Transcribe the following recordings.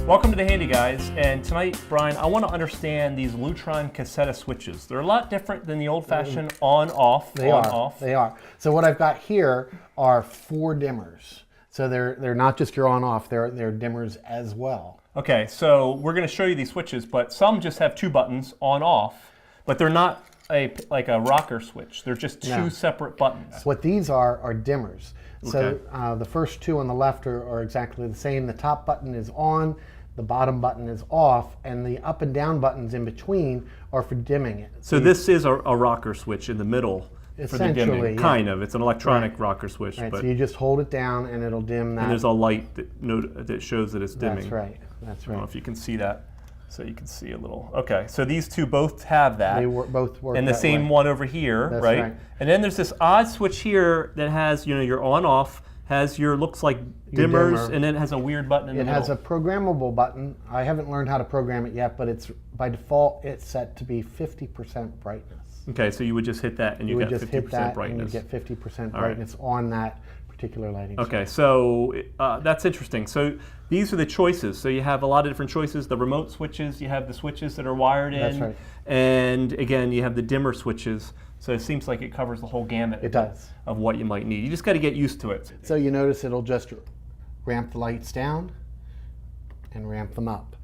Welcome to the Handy Guys, and tonight, Brian, I want to understand these Lutron Caseta switches. They're a lot different than the old-fashioned on-off, on-off. They are. So what I've got here are 4 dimmers. So they're not just your on-off, they're dimmers as well. Okay, so we're going to show you these switches, but some just have 2 buttons, on-off, but they're not like a rocker switch. They're just 2 separate buttons. So what these are dimmers. So the first 2 on the left are exactly the same. The top button is on, the bottom button is off, and the up and down buttons in between are for dimming it. So this is a rocker switch in the middle for the dimming. Yeah. Kind of. It's an electronic rocker switch. Right, but so you just hold it down and it'll dim that. And there's a light that shows that it's dimming. That's right. That's I don't know right. if you can see that. So you can see a little. Okay, so these 2 both have that. They both work and the that same way. one over here, That's right? right. And then there's this odd switch here that has, your on-off, has your, looks like dimmers, dimmer. and then it has a weird button in the middle. It has a programmable button. I haven't learned how to program it yet, but it's by default it's set to be 50% brightness. Okay, so you would just hit that and you would get just 50% hit that brightness. and you get 50% brightness on that particular lighting. Okay, so that's interesting. So these are the choices. So you have a lot of different choices. The remote switches, you have the switches that are wired in. That's right. And again, you have the dimmer switches. So it seems like it covers the whole gamut It does. of what you might need. You just got to get used to it. So you notice it'll just ramp the lights down and ramp them up.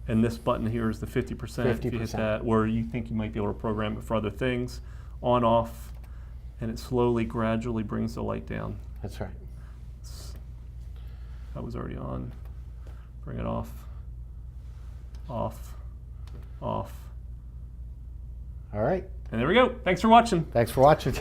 And this button here is the 50%. If you hit that, where you think you might be able to program it for other things, on, off, and it slowly, gradually brings the light down. That's right. That was already on. Bring it off, off, off. All right. And there we go. Thanks for watching. Thanks for watching.